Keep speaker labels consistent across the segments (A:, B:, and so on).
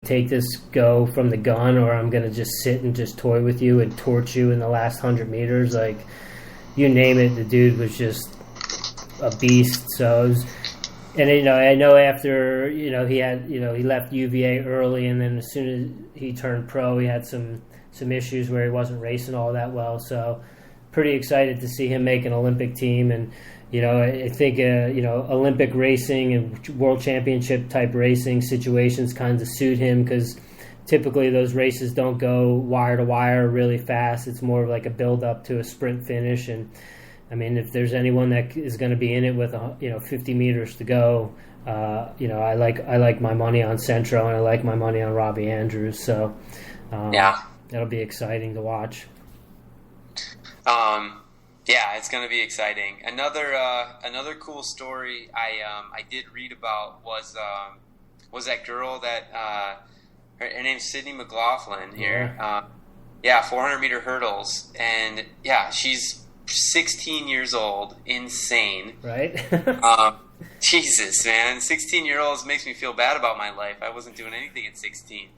A: take this go from the gun, or I'm going to just sit and just toy with you and torch you in the last 100 meters. Like, you name it, the dude was just a beast. So it was, and I know after he had he left UVA early, and then as soon as he turned pro, he had some issues where he wasn't racing all that well. So pretty excited to see him make an Olympic team. And I think Olympic racing and world championship type racing situations kind of suit him, because typically those races don't go wire to wire really fast. It's more of like a build up to a sprint finish. And I mean, if there's anyone that is going to be in it with 50 meters to go, I like my money on Centro, and I like my money on Robbie Andrews. So that'll be exciting to watch.
B: Yeah, it's going to be exciting. Another cool story I did read about was that girl that her name's Sydney McLaughlin here. 400 meter hurdles, and she's 16 years old. Insane,
A: right?
B: Jesus, man, 16-year-olds makes me feel bad about my life. I wasn't doing anything at 16.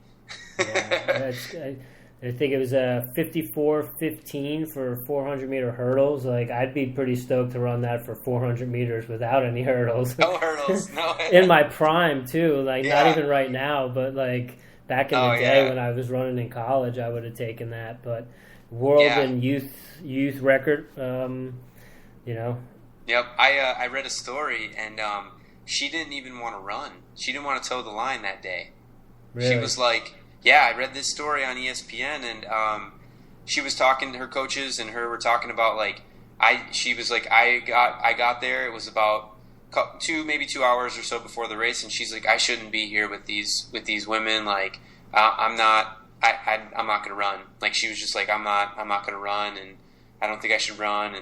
A: I think it was a 54:15 for 400 meter hurdles. Like, I'd be pretty stoked to run that for 400 meters without any hurdles.
B: No hurdles, no.
A: In my prime too, like not even right now, but like back in the day when I was running in college, I would have taken that. But world and youth record,
B: Yep, I read a story, and she didn't even want to run. She didn't want to toe the line that day.
A: Really?
B: She was like, I read this story on ESPN, and she was talking to her coaches, and her were talking about she was like, I got there. It was about 2 hours or so before the race, and she's like, I shouldn't be here with these women. Like, I'm not going to run. Like, she was just like, I'm not going to run, and I don't think I should run,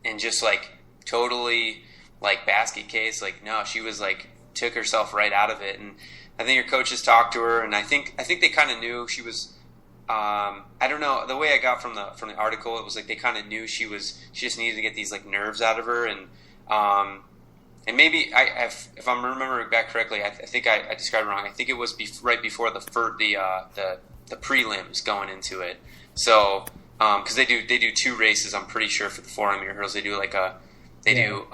B: and just like totally like basket case. Like, no, she was like, took herself right out of it. And I think her coaches talked to her, and I think they kind of knew she was. I don't know, the way I got from the article, it was like they kind of knew she just needed to get these like nerves out of her, and maybe if I'm remembering back correctly, I think I described it wrong. I think it was right before the prelims going into it. So because they do 2 races, I'm pretty sure, for the 400 meter hurdles. They do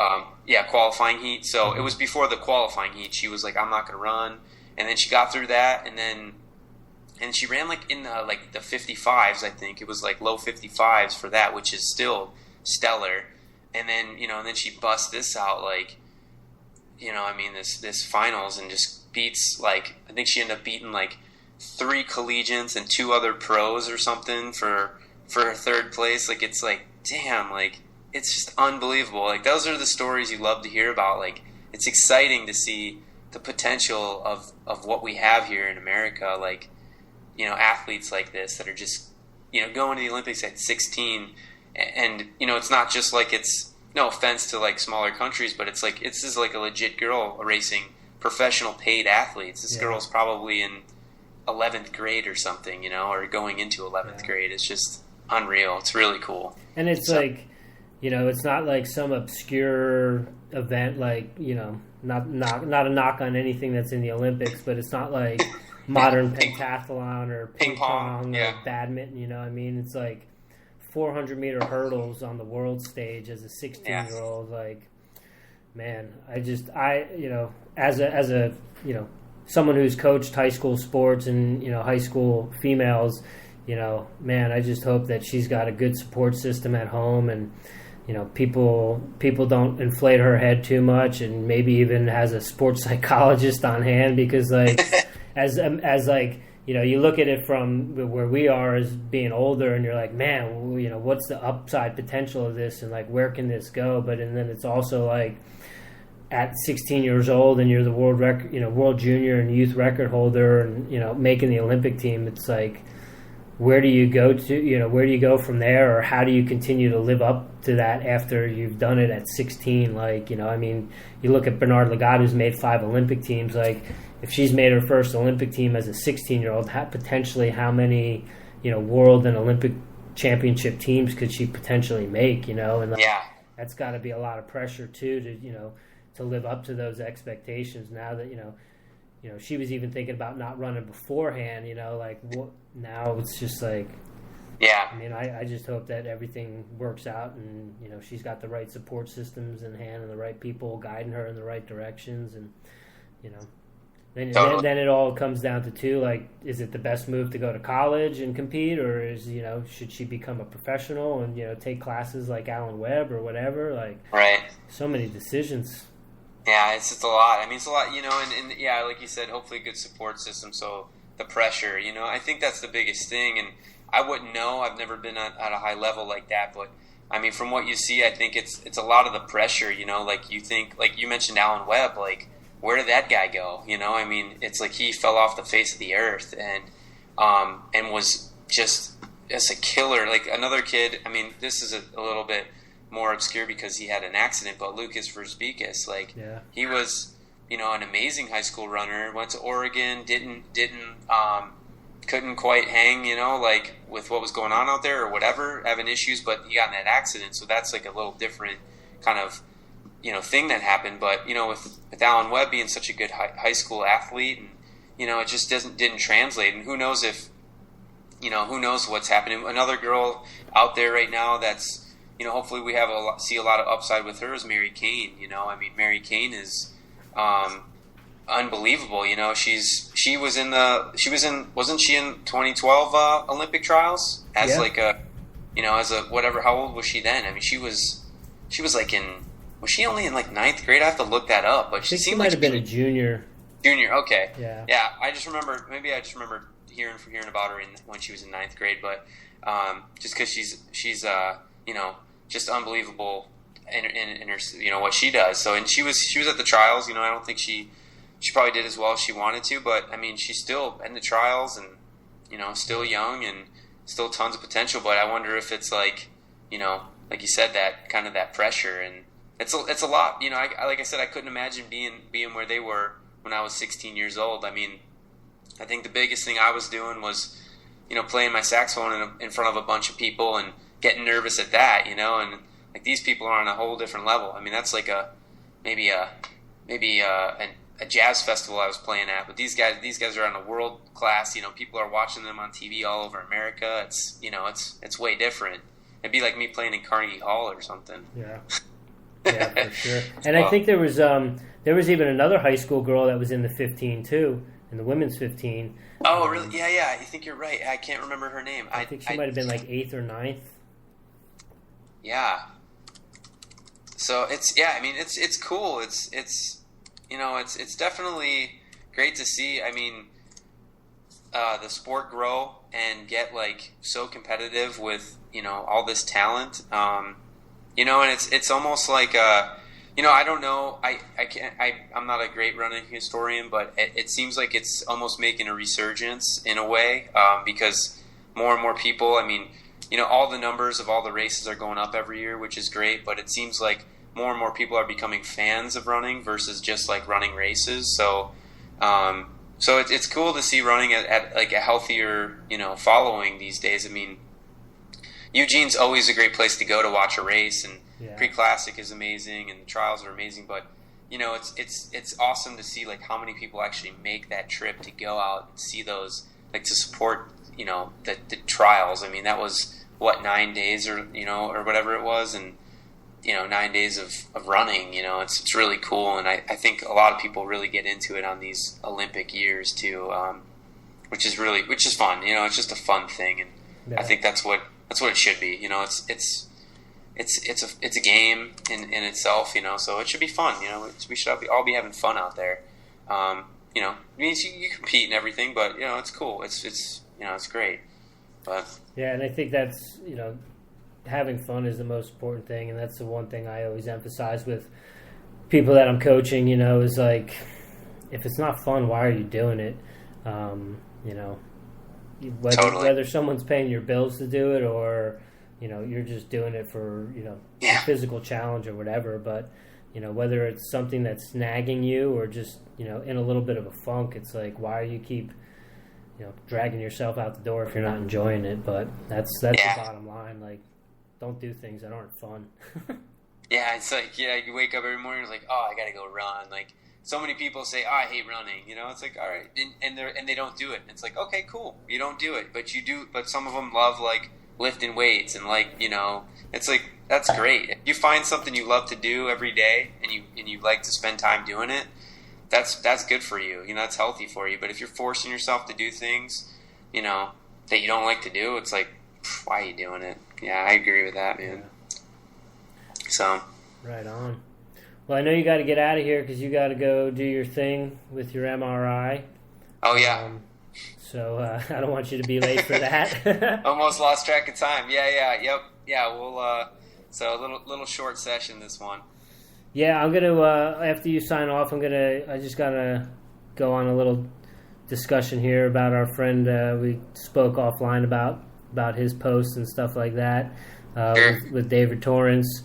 B: qualifying heat. So it was before the qualifying heat. She was like, I'm not going to run. And then she got through that, and she ran like in the 55s. I think it was like low 55s for that, which is still stellar. And then then she busts this out this finals, and just beats I think she ended up beating 3 collegiates and 2 other pros or something for her third place. Like, it's like, damn, like, it's just unbelievable. Like, those are the stories you love to hear about. Like, it's exciting to see the potential of what we have here in America, athletes like this that are just, going to the Olympics at 16. And, it's not just it's no offense to smaller countries, but it's this is a legit girl racing professional paid athletes. This girl's probably in 11th grade or something, or going into 11th grade. It's just unreal. It's really cool.
A: And it's it's not like some obscure event, not a knock on anything that's in the Olympics, but it's not like modern pentathlon or ping pong or badminton, I mean, it's 400 meter hurdles on the world stage as a 16-year-old. Man, as a someone who's coached high school sports and high school females, man, I just hope that she's got a good support system at home, and people don't inflate her head too much, and maybe even has a sports psychologist on hand, because as you look at it from where we are as being older, and you're like, man, what's the upside potential of this, and where can this go? And then it's also at 16 years old, and you're the world record, world junior and youth record holder, and making the Olympic team. It's where do you go to? Where do you go from there, or how do you continue to live up to that after you've done it at 16? You look at Bernard Lagat, who's made 5 Olympic teams. If she's made her first Olympic team as a 16-year-old, potentially how many, world and Olympic championship teams could she potentially make? That's got to be a lot of pressure too, to live up to those expectations. Now that she was even thinking about not running beforehand, like what now it's just like,
B: yeah.
A: I mean, I just hope that everything works out and, she's got the right support systems in hand and the right people guiding her in the right directions. And, then it all comes down to two, like, is it the best move to go to college and compete, or should she become a professional and, take classes like Alan Webb or whatever? Like,
B: right.
A: So many decisions.
B: Yeah, it's a lot. I mean, it's a lot, and yeah, like you said, hopefully a good support system. So the pressure, I think that's the biggest thing. And I wouldn't know. I've never been at a high level like that. But, I mean, from what you see, I think it's a lot of the pressure, like you think, like you mentioned Alan Webb, like, where did that guy go? I mean, it's like he fell off the face of the earth and was just as a killer. Like another kid, I mean, this is a little bit more obscure because he had an accident, but Lucas Verzbicas, like he was, an amazing high school runner, went to Oregon, couldn't quite hang, like with what was going on out there or whatever, having issues, but he got in that accident. So that's like a little different kind of, thing that happened. But, with Alan Webb being such a good high school athlete and, it just didn't translate. And who knows if, who knows what's happening. Another girl out there right now that's, hopefully we see a lot of upside with her is Mary Kane. I mean, Mary Kane is unbelievable. Wasn't she in 2012 Olympic trials as like a, as a whatever? How old was she then? I mean, she was like was she only in like 9th grade? I have to look that up, but she seemed
A: might
B: like
A: have been a junior.
B: Junior, okay.
A: Yeah.
B: I just remember hearing about her when she was in 9th grade, but just because she's just unbelievable in her what she does. So and she was at the trials. I don't think she probably did as well as she wanted to, but I mean she's still in the trials and still young and still tons of potential. But I wonder if it's like like you said, that kind of that pressure, and it's a lot. Like I said, I couldn't imagine being where they were when I was 16 years old. I mean, I think the biggest thing I was doing was, playing my saxophone in front of a bunch of people and getting nervous at that, and like these people are on a whole different level. I mean, that's like maybe a jazz festival I was playing at, but these guys are on a world class. People are watching them on TV all over America. It's it's way different. It'd be like me playing in Carnegie Hall or something.
A: Yeah, for sure. And I think there was even another high school girl that was in the 15 too, in the women's 15.
B: Oh, really? Yeah. I think you're right. I can't remember her name.
A: I think she might have been like 8th or 9th.
B: Yeah. So I mean, it's cool. It's definitely great to see. I mean, the sport grow and get like so competitive with all this talent. And it's almost like I don't know. I'm not a great running historian, but it seems like it's almost making a resurgence in a way because more and more people. I mean, all the numbers of all the races are going up every year, which is great. But it seems like more and more people are becoming fans of running versus just like running races. So, it's cool to see running at like a healthier following these days. I mean, Eugene's always a great place to go to watch a race, and Pre-Classic is amazing, and the trials are amazing. But it's awesome to see like how many people actually make that trip to go out and see those, like to support the trials. I mean, that was 9 days or whatever it was, and 9 days of running. It's really cool, and I think a lot of people really get into it on these Olympic years too, which is fun. It's just a fun thing, and I think that's what it should be. It's a game in itself. So it should be fun. We should all be having fun out there. It means you compete and everything, but it's cool. It's great. But
A: yeah, and I think that's having fun is the most important thing, and that's the one thing I always emphasize with people that I'm coaching. Is like, if it's not fun, why are you doing it? Whether someone's paying your bills to do it or you're just doing it for a physical challenge or whatever. But whether it's something that's nagging you or just in a little bit of a funk, it's like, why are you keep dragging yourself out the door if you're not enjoying it? But that's the bottom line. Like, don't do things that aren't fun.
B: Yeah, it's like, you wake up every morning, it's like, oh, I gotta go run. Like, so many people say, "Oh, I hate running." It's like, all right, and they don't do it. And it's like, okay, cool, you don't do it, but you do. But some of them love like lifting weights and like it's like that's great. If you find something you love to do every day and you like to spend time doing it, that's good for you. That's healthy for you. But if you're forcing yourself to do things, that you don't like to do, it's like, why are you doing it? Yeah, I agree with that, man. So.
A: Right on. Well, I know you got to get out of here because you got to go do your thing with your MRI.
B: Oh, yeah.
A: So I don't want you to be late for that.
B: Almost lost track of time. Yep. Yeah, we'll. So a little short session this one.
A: Yeah, I'm gonna after you sign off, I just gotta go on a little discussion here about our friend. We spoke offline about his posts and stuff like that
B: Sure.
A: with David Torrance.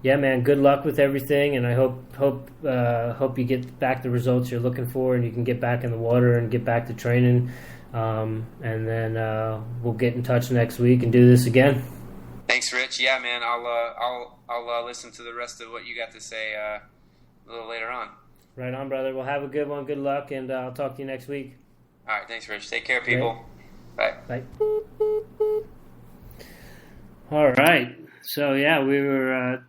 A: Yeah, man, good luck with everything, and I hope you get back the results you're looking for, and you can get back in the water and get back to training, and then we'll get in touch next week and do this again.
B: Thanks, Rich. Yeah, man, I'll listen to the rest of what you got to say a little later on.
A: Right on, brother. Well, have a good one. Good luck, and I'll talk to you next week.
B: All right, thanks, Rich. Take care, people. Bye.
A: Bye. All right. So, yeah, we were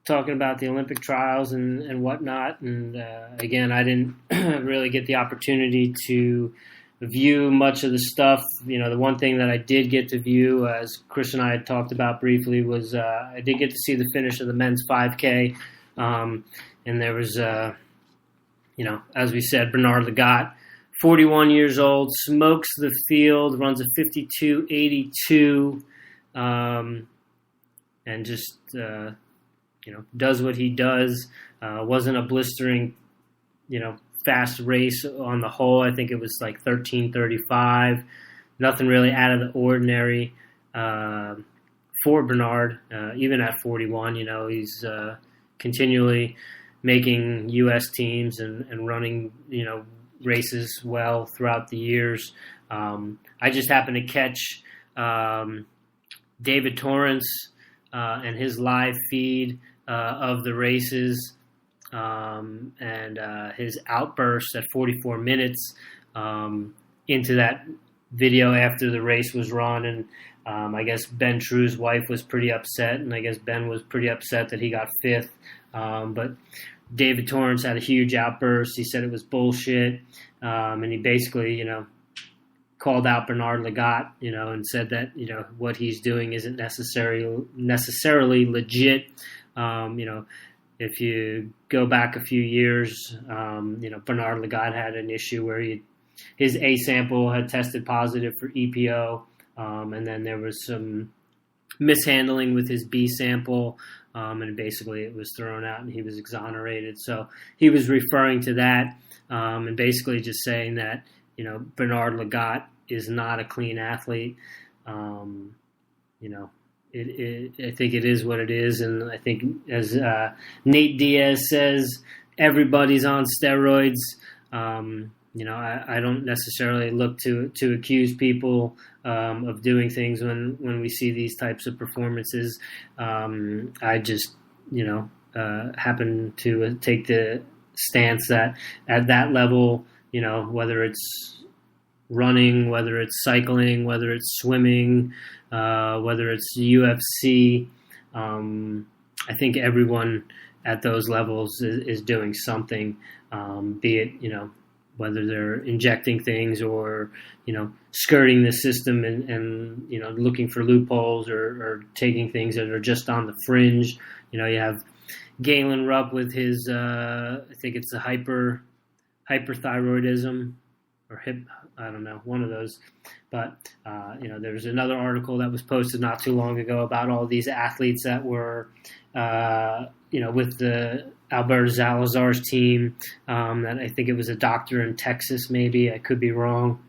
A: talking about the Olympic trials and whatnot. And, again, I didn't really get the opportunity to view much of the stuff. The one thing that I did get to view, as Chris and I had talked about briefly, was I did get to see the finish of the men's 5K. And there was, as we said, Bernard Lagat, 41 years old, smokes the field, runs a 52.82, and just, does what he does. Wasn't a blistering, fast race on the whole. I think it was like 13:35. Nothing really out of the ordinary for Bernard, even at 41. He's continually making U.S. teams and running, races well throughout the years. I just happened to catch David Torrance and his live feed of the races and his outburst at 44 minutes into that video after the race was run. And I guess Ben True's wife was pretty upset, and I guess Ben was pretty upset that he got fifth. But David Torrance had a huge outburst. He said it was bullshit, and he basically, called out Bernard Lagat, and said that, what he's doing isn't necessarily legit. If you go back a few years, Bernard Lagat had an issue where his A sample had tested positive for EPO, and then there was some mishandling with his B sample, and basically it was thrown out and he was exonerated. So he was referring to that, and basically just saying that, Bernard Lagat is not a clean athlete. I think it is what it is, and I think, as Nate Diaz says, everybody's on steroids. I don't necessarily look to accuse people of doing things when we see these types of performances. I just, happen to take the stance that at that level, whether it's running, whether it's cycling, whether it's swimming, whether it's UFC, I think everyone at those levels is doing something, be it, whether they're injecting things or, skirting the system and looking for loopholes or taking things that are just on the fringe. You have Galen Rupp with his, I think it's the hyperthyroidism or I don't know, one of those. But, there was another article that was posted not too long ago about all these athletes that were, with the Alberto Salazar's team, that I think it was a doctor in Texas, maybe, I could be wrong,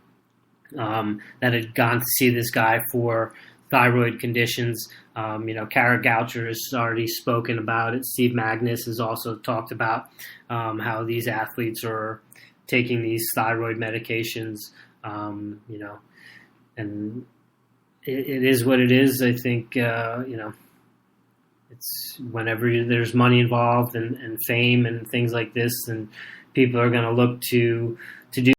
A: that had gone to see this guy for thyroid conditions. Kara Goucher has already spoken about it. Steve Magnus has also talked about how these athletes are taking these thyroid medications, and it is what it is. I think, it's whenever there's money involved and fame and things like this, and people are going to look to do